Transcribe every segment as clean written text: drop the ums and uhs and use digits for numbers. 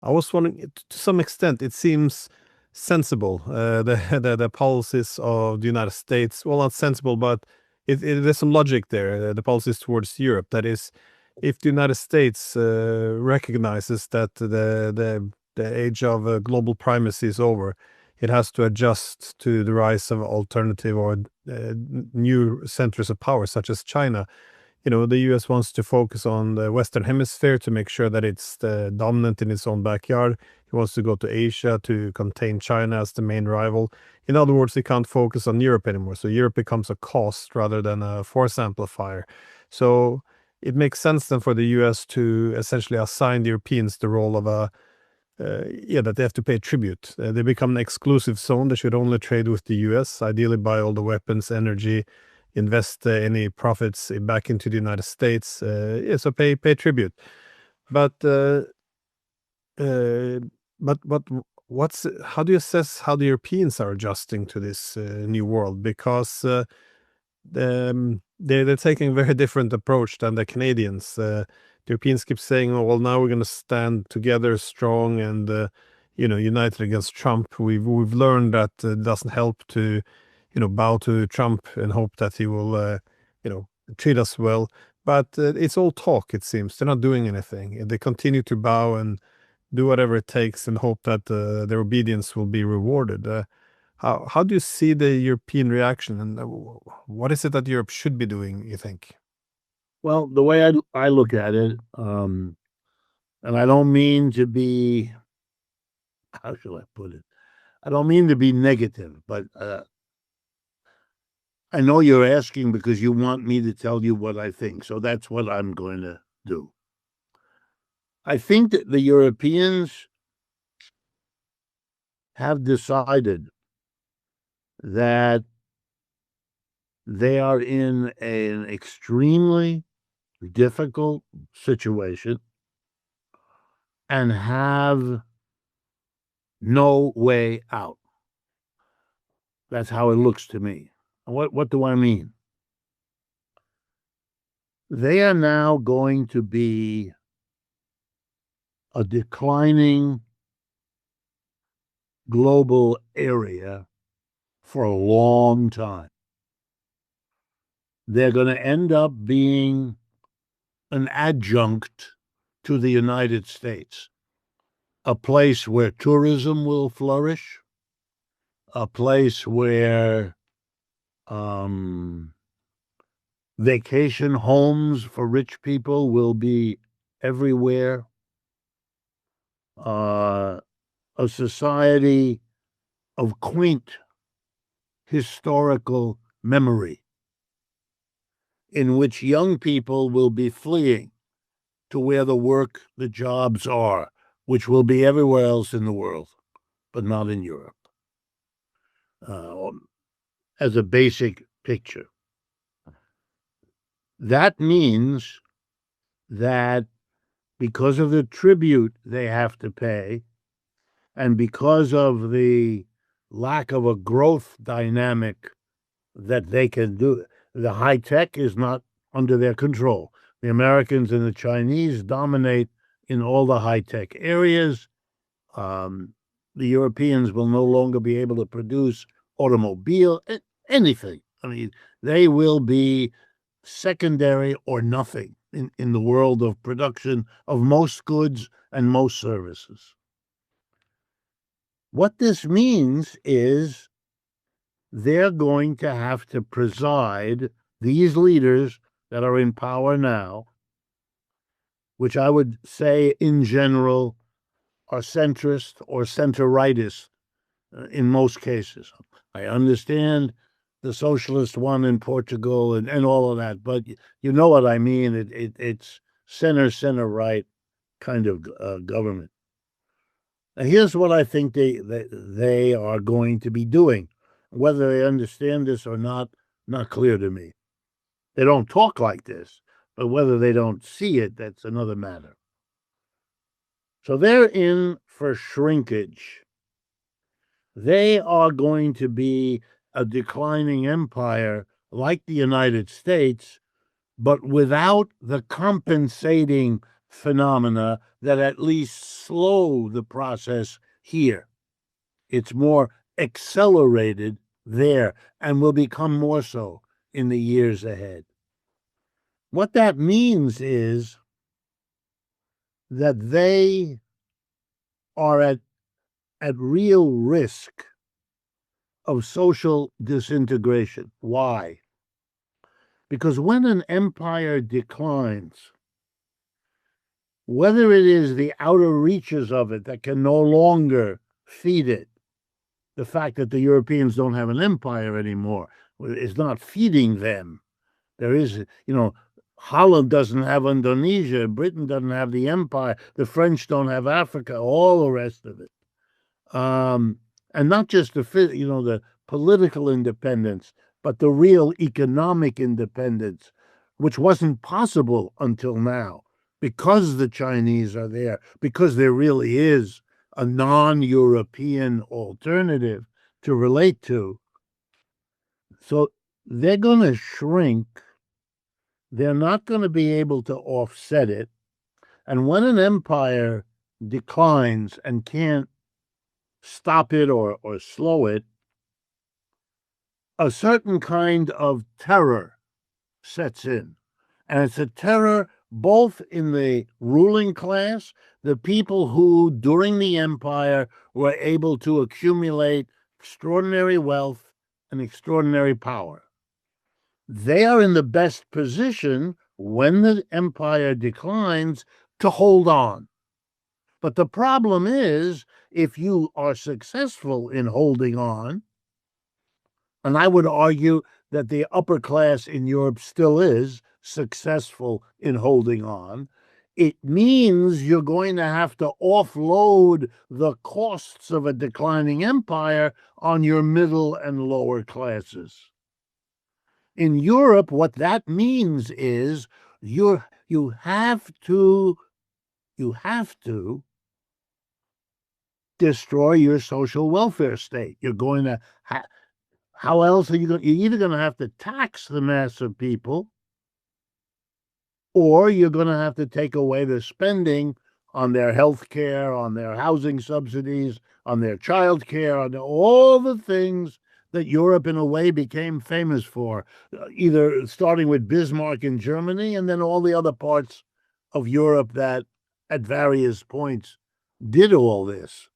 I was wondering, to some extent, it seems sensible. The policies of the United States, well, not sensible, but there's some logic there. The policies towards Europe, that is, if the United States recognizes that the age of global primacy is over, it has to adjust to the rise of alternative or new centers of power, such as China. The US wants to focus on the Western Hemisphere to make sure that it's dominant in its own backyard. He wants to go to Asia to contain China as the main rival. In other words, he can't focus on Europe anymore. So Europe becomes a cost rather than a force amplifier. So it makes sense then for the US to essentially assign the Europeans the role of that they have to pay tribute. They become an exclusive zone. They should only trade with the US, ideally buy all the weapons, energy, invest any profits back into the United States. So pay tribute. But how do you assess how the Europeans are adjusting to this new world? Because they're taking a very different approach than the Canadians. The Europeans keep saying, "Oh, well, now we're going to stand together, strong and united against Trump." We've learned that it doesn't help to bow to Trump and hope that he will treat us well. But it's all talk. It seems they're not doing anything. They continue to bow and do whatever it takes and hope that their obedience will be rewarded. How do you see the European reaction, and what is it that Europe should be doing, you think? Well, the way I look at it, and I don't mean to be, how shall I put it? I don't mean to be negative, but I know you're asking because you want me to tell you what I think. So that's what I'm going to do. I think that the Europeans have decided that they are in an extremely difficult situation and have no way out. That's how it looks to me. What do I mean? They are now going to be a declining global area for a long time. They're going to end up being an adjunct to the United States, a place where tourism will flourish, a place where vacation homes for rich people will be everywhere, a society of quaint historical memory in which young people will be fleeing to where the jobs are, which will be everywhere else in the world, but not in Europe, as a basic picture. That means that because of the tribute they have to pay, and because of the lack of a growth dynamic that they can do, the high tech is not under their control. The Americans and the Chinese dominate in all the high tech areas. The Europeans will no longer be able to produce automobile, anything. I mean, they will be secondary or nothing in the world of production of most goods and most services. What this means is they're going to have to preside, these leaders that are in power now, which I would say in general are centrist or center-rightist in most cases. I understand the socialist one in Portugal and all of that, but you know what I mean. It's center-right kind of government. And here's what I think they are going to be doing. Whether they understand this or not clear to me. They don't talk like this, but whether they don't see it, that's another matter. So they're in for shrinkage. They are going to be a declining empire like the United States, but without the compensating phenomena that at least slow the process here. It's more accelerated there and will become more so in the years ahead. What that means is that they are at real risk of social disintegration. Why? Because when an empire declines, whether it is the outer reaches of it that can no longer feed it, the fact that the Europeans don't have an empire anymore is not feeding them. There is, Holland doesn't have Indonesia, Britain doesn't have the empire, the French don't have Africa, all the rest of it. And not just the political independence, but the real economic independence, which wasn't possible until now because the Chinese are there, because there really is a non-European alternative to relate to. So they're going to shrink. They're not going to be able to offset it. And when an empire declines and can't stop it or slow it, a certain kind of terror sets in. And it's a terror both in the ruling class, the people who, during the empire, were able to accumulate extraordinary wealth and extraordinary power. They are in the best position when the empire declines to hold on. But the problem is, if you are successful in holding on, and I would argue that the upper class in Europe still is successful in holding on, it means you're going to have to offload the costs of a declining empire on your middle and lower classes. In Europe, what that means is you have to destroy your social welfare state. You're going to how else are you going? You're either going to have to tax the mass of people, or you're going to have to take away the spending on their health care, on their housing subsidies, on their child care, on all the things that Europe in a way became famous for, either starting with Bismarck in Germany and then all the other parts of Europe that at various points did all this.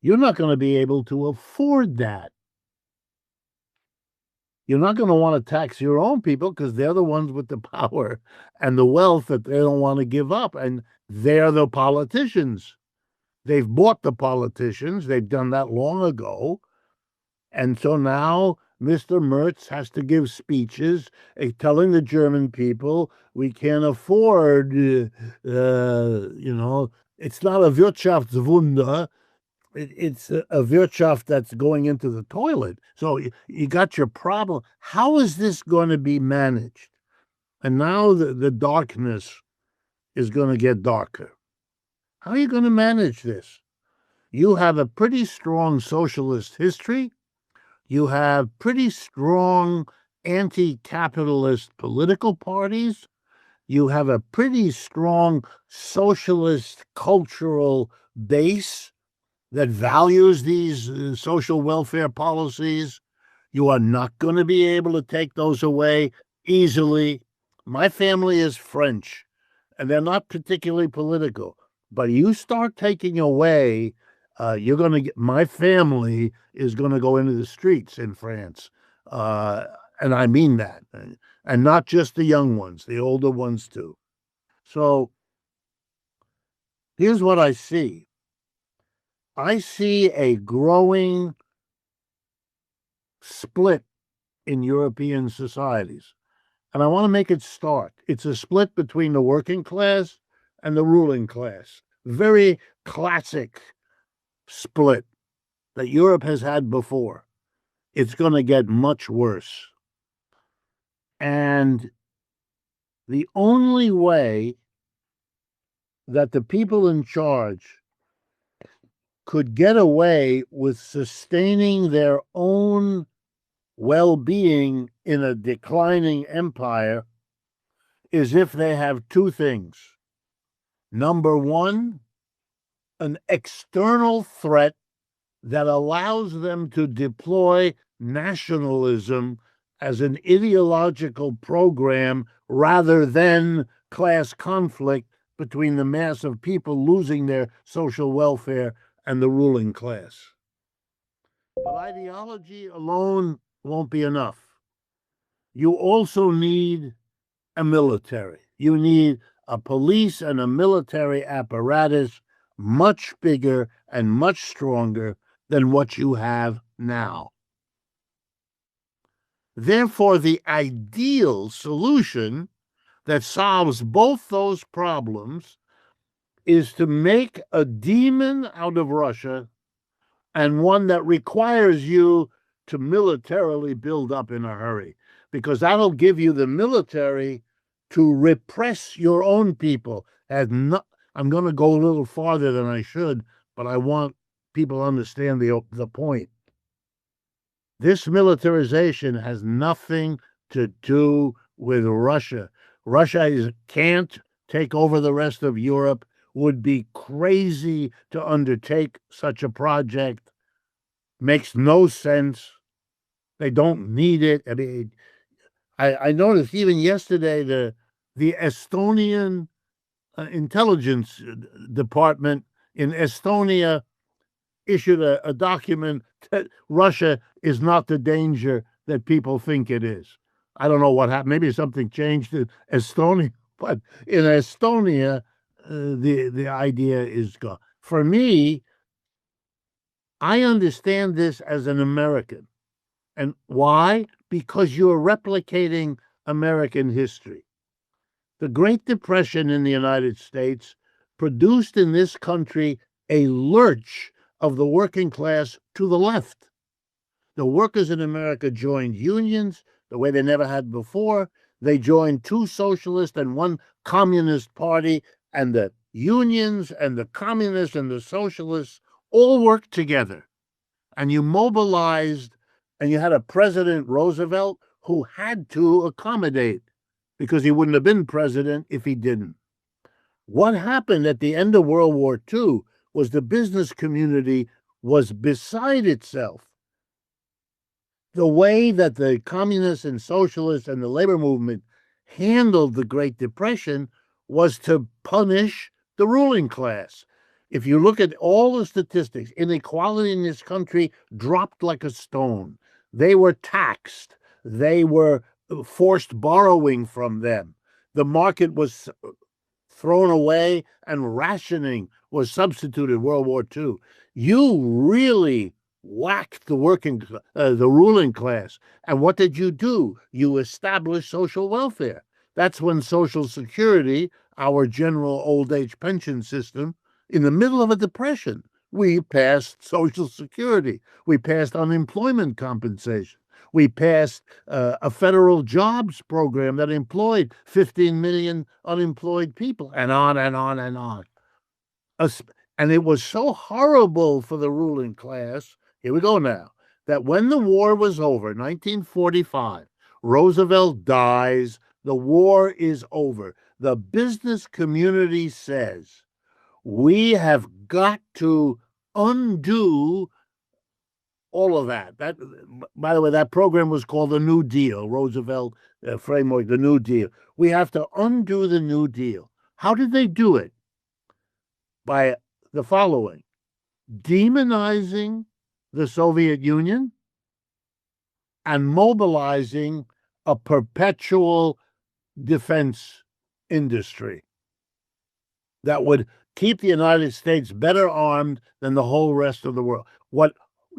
You're not going to be able to afford that. You're not going to want to tax your own people because they're the ones with the power and the wealth that they don't want to give up. And they're the politicians. They've bought the politicians. They've done that long ago. And so now Mr. Merz has to give speeches telling the German people, we can't afford, it's not a Wirtschaftswunder. It's a Wirtschaft that's going into the toilet. So you got your problem. How is this going to be managed? And now the darkness is going to get darker. How are you going to manage this? You have a pretty strong socialist history. You have pretty strong anti-capitalist political parties. You have a pretty strong socialist cultural base that values these social welfare policies. You are not going to be able to take those away easily. My family is French, and they're not particularly political. But you start taking away, you're going to get, my family is going to go into the streets in France. And I mean that. And not just the young ones, the older ones too. So here's what I see. I see a growing split in European societies. And I want to make it stark. It's a split between the working class and the ruling class. Very classic split that Europe has had before. It's going to get much worse. And the only way that the people in charge could get away with sustaining their own well-being in a declining empire is if they have two things. Number one, an external threat that allows them to deploy nationalism as an ideological program rather than class conflict between the mass of people losing their social welfare and the ruling class. But ideology alone won't be enough. You also need a military. You need a police and a military apparatus much bigger and much stronger than what you have now. Therefore, the ideal solution that solves both those problems is to make a demon out of Russia, and one that requires you to militarily build up in a hurry, because that'll give you the military to repress your own people. I'm going to go a little farther than I should, but I want people to understand the point. This militarization has nothing to do with Russia. Russia can't take over the rest of Europe, would be crazy to undertake such a project. Makes no sense. They don't need it. I mean, I noticed even yesterday the Estonian intelligence department in Estonia issued a document that Russia is not the danger that people think it is. I don't know what happened. Maybe something changed in Estonia, but in Estonia, the idea is gone. For me, I understand this as an American. And why? Because you're replicating American history. The Great Depression in the United States produced in this country a lurch of the working class to the left. The workers in America joined unions the way they never had before. They joined two socialist and one communist party, and the unions and the communists and the socialists all worked together. And you mobilized, and you had a President Roosevelt who had to accommodate, because he wouldn't have been president if he didn't. What happened at the end of World War II was the business community was beside itself. The way that the communists and socialists and the labor movement handled the Great Depression was to punish the ruling class. If you look at all the statistics, inequality in this country dropped like a stone. They were taxed. They were forced borrowing from them. The market was thrown away, and rationing was substituted. World War II. You really whacked the ruling class. And what did you do? You established social welfare. That's when Social Security, our general old age pension system, in the middle of a depression, we passed Social Security. We passed unemployment compensation. We passed a federal jobs program that employed 15 million unemployed people, and on and on and on. And it was so horrible for the ruling class, here we go now, that when the war was over, 1945, Roosevelt dies, the war is over. The business community says, we have got to undo all of that. By the way, that program was called the New Deal, Roosevelt framework, the New Deal. We have to undo the New Deal. How did they do it? By the following: demonizing the Soviet Union and mobilizing a perpetual defense industry that would keep the United States better armed than the whole rest of the world. What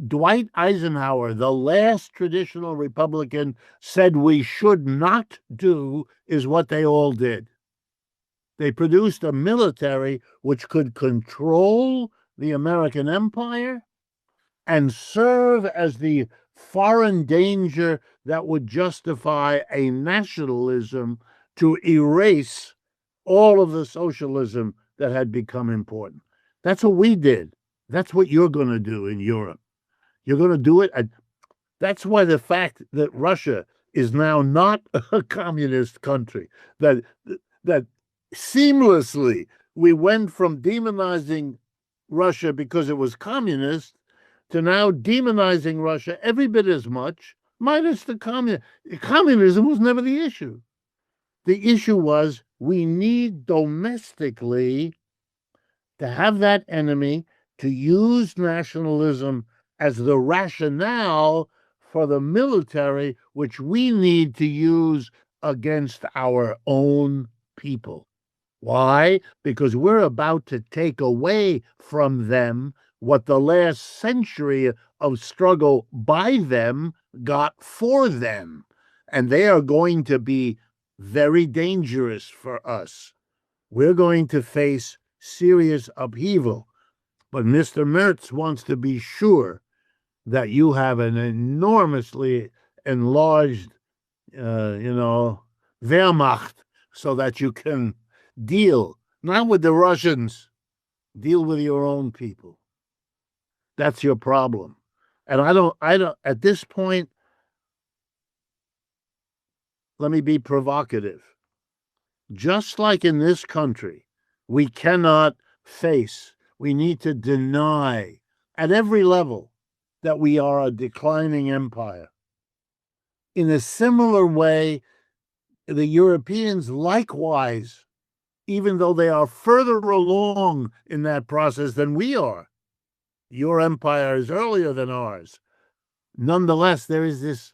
Dwight Eisenhower, the last traditional Republican, said we should not do is what they all did. They produced a military which could control the American empire and serve as the foreign danger that would justify a nationalism to erase all of the socialism that had become important. That's what we did. That's what you're going to do in Europe. You're going to do it. That's why the fact that Russia is now not a communist country, that seamlessly we went from demonizing Russia because it was communist to now demonizing Russia every bit as much, minus the communism. Communism was never the issue. The issue was we need domestically to have that enemy, to use nationalism as the rationale for the military, which we need to use against our own people. Why? Because we're about to take away from them what the last century of struggle by them got for them. And they are going to be very dangerous for us. We're going to face serious upheaval. But Mr. Mertz wants to be sure that you have an enormously enlarged, Wehrmacht, so that you can deal, not with the Russians, deal with your own people. That's your problem. And I don't, at this point, let me be provocative. Just like in this country, we cannot face, we need to deny at every level that we are a declining empire. In a similar way, the Europeans likewise, even though they are further along in that process than we are, your empire is earlier than ours. Nonetheless, there is this,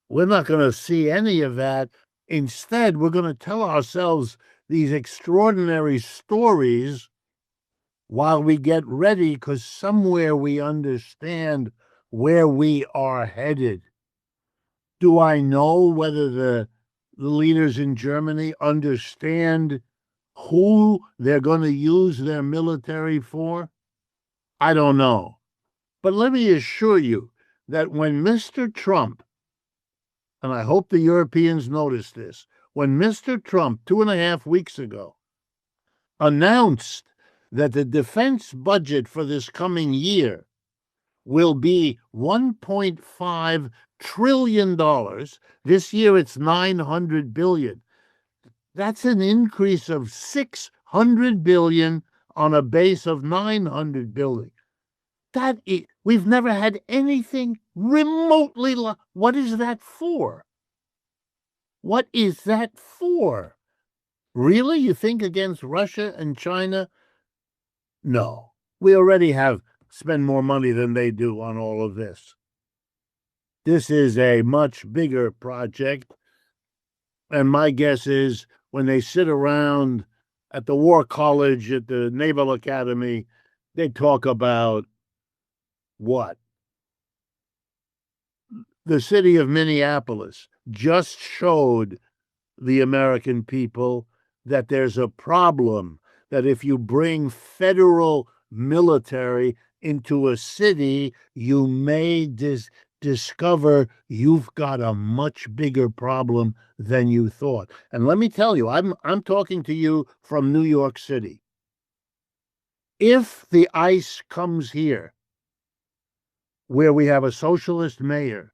we're not going to see any of that. Instead, we're going to tell ourselves these extraordinary stories while we get ready, because somewhere we understand where we are headed. Do I know whether the leaders in Germany understand who they're going to use their military for? I don't know. But let me assure you that when Mr. Trump, and I hope the Europeans notice this, when Mr. Trump 2.5 weeks ago announced that the defense budget for this coming year will be $1.5 trillion. This year it's $900 billion. That's an increase of $600 billion on a base of $900 billion. We've never had anything remotely what is that for? What is that for? Really? You think against Russia and China? No. We already spend more money than they do on all of this. This is a much bigger project. And my guess is when they sit around at the War College, at the Naval Academy, they talk about what? The city of Minneapolis just showed the American people that there's a problem, that if you bring federal military into a city, you may discover you've got a much bigger problem than you thought. And let me tell you, I'm talking to you from New York City. If the ICE comes here, where we have a socialist mayor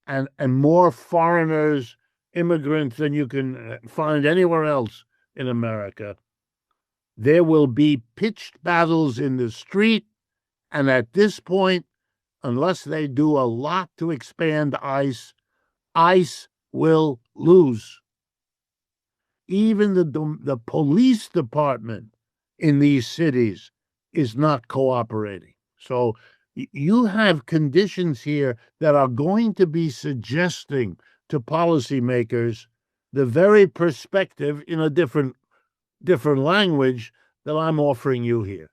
and more foreigners, immigrants than you can find anywhere else in America, there will be pitched battles in the street. And at this point, unless they do a lot to expand ICE, ICE will lose. Even the police department in these cities is not cooperating. So you have conditions here that are going to be suggesting to policymakers the very perspective in a different language that I'm offering you here.